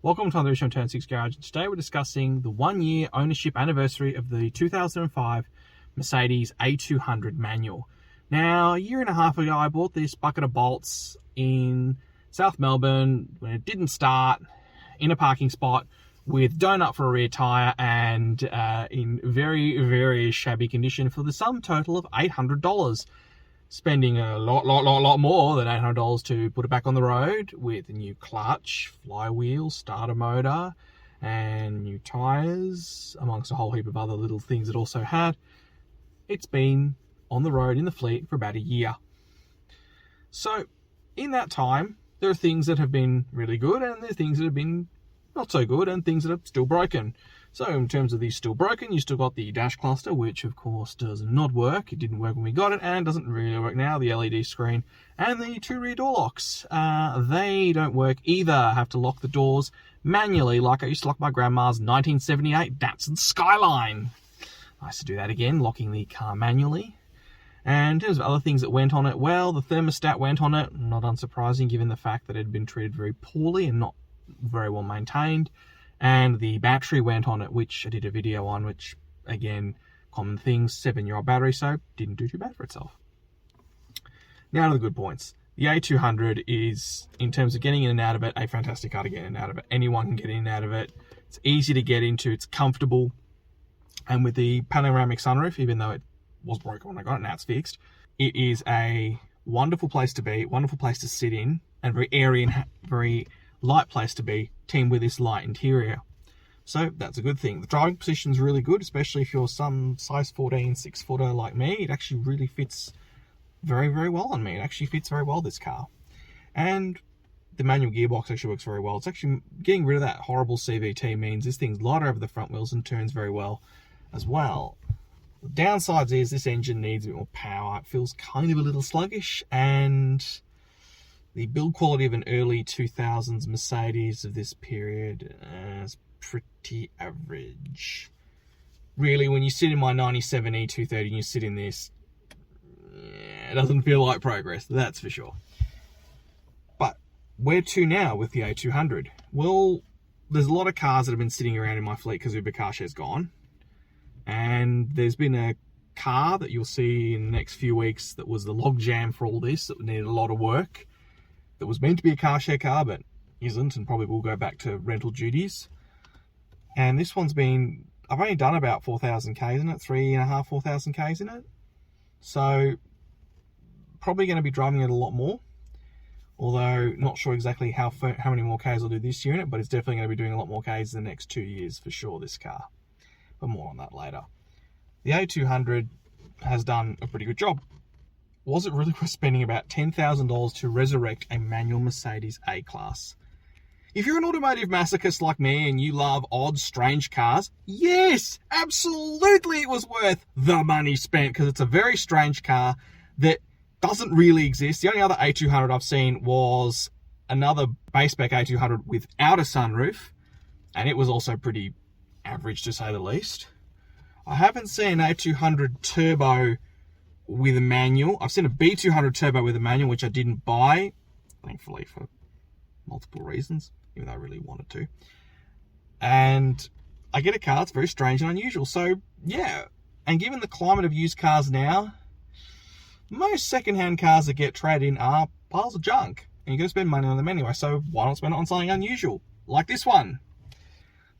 Welcome to another issue on Turn 6 Garage. Today we're discussing the 1-year ownership anniversary of the 2005 Mercedes A200 manual. Now, a year and a half ago, I bought this bucket of bolts in South Melbourne when it didn't start, in a parking spot with donut for a rear tyre and in very, very shabby condition for the sum total of $800. Spending a lot more than $800 to put it back on the road with a new clutch, flywheel, starter motor, and new tyres, amongst a whole heap of other little things it also had. It's been on the road in the fleet for about a year. So, in that time, there are things that have been really good, and there are things that have been not so good, and things that are still broken. So in terms of these still broken, you still got the dash cluster, which of course does not work. It didn't work when we got it, and doesn't really work now. The LED screen and the 2 rear door locks, they don't work either. I have to lock the doors manually, like I used to lock my grandma's 1978 Datsun Skyline. I used to do that again, locking the car manually. And in terms of other things that went on it, well, the thermostat went on it. Not unsurprising, given the fact that it had been treated very poorly and not very well maintained. And the battery went on it, which I did a video on, which, again, common things, 7-year-old battery, so didn't do too bad for itself. Now to the good points. The A200 is, in terms of getting in and out of it, a fantastic car to get in and out of it. Anyone can get in and out of it. It's easy to get into, it's comfortable. And with the panoramic sunroof, even though it was broken when I got it, now it's fixed, it is a wonderful place to be, wonderful place to sit in, and very airy and very light place to be, teamed with this light interior. So that's a good thing. The driving position is really good, especially if you're some size 14 6-footer like me. It actually really fits very, very well on me. It actually fits very well, this car. And the manual gearbox actually works very well. It's actually getting rid of that horrible CVT means this thing's lighter over the front wheels and turns very well as well. The downsides is this engine needs a bit more power. It feels kind of a little sluggish, and the build quality of an early 2000s Mercedes of this period is pretty average. Really, when you sit in my 97 E230 and you sit in this, it doesn't feel like progress, that's for sure. But where to now with the A200? Well, there's a lot of cars that have been sitting around in my fleet because Uber Car Share's gone. And there's been a car that you'll see in the next few weeks that was the logjam for all this, that needed a lot of work. That was meant to be a car share car, but isn't, and probably will go back to rental duties. And this one's been, I've only done about 4,000 Ks in it, 3,500, 4,000 Ks in it. So, probably going to be driving it a lot more. Although, not sure exactly how many more Ks I'll do this year in it, but it's definitely going to be doing a lot more Ks in the next 2 years for sure, this car. But more on that later. The A200 has done a pretty good job. Was it really worth spending about $10,000 to resurrect a manual Mercedes A-Class? If you're an automotive masochist like me and you love odd, strange cars, yes, absolutely it was worth the money spent, because it's a very strange car that doesn't really exist. The only other A200 I've seen was another base spec A200 without a sunroof, and it was also pretty average to say the least. I haven't seen an A200 turbo with a manual. I've seen a B200 turbo with a manual, which I didn't buy, thankfully, for multiple reasons, even though I really wanted to. And I get a car that's very strange and unusual. So, yeah. And given the climate of used cars now, most second-hand cars that get traded in are piles of junk. And you're going to spend money on them anyway, so why not spend it on something unusual, like this one?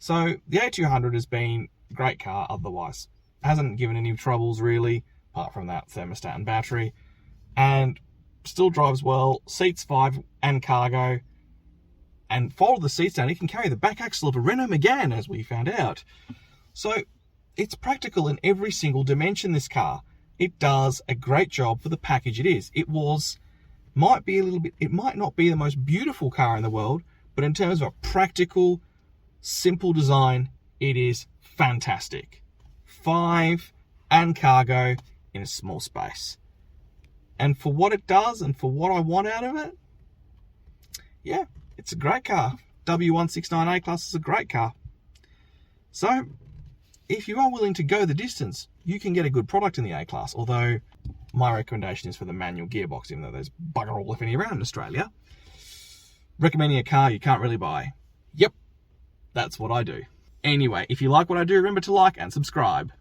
So, the A200 has been a great car otherwise. Hasn't given any troubles, really, apart from that thermostat and battery, and still drives well, seats 5 and cargo, and fold the seats down, you can carry the back axle of a Renault Megane, as we found out. So it's practical in every single dimension, this car. It does a great job for the package it is. It might not be the most beautiful car in the world, but in terms of a practical, simple design, it is fantastic. 5 and cargo in a small space. And for what it does and for what I want out of it, yeah, it's a great car. W169 A-Class is a great car. So, if you are willing to go the distance, you can get a good product in the A-Class, although my recommendation is for the manual gearbox, even though there's bugger all if any around in Australia. Recommending a car you can't really buy. Yep, That's what I do. Anyway, if you like what I do, remember to like and subscribe.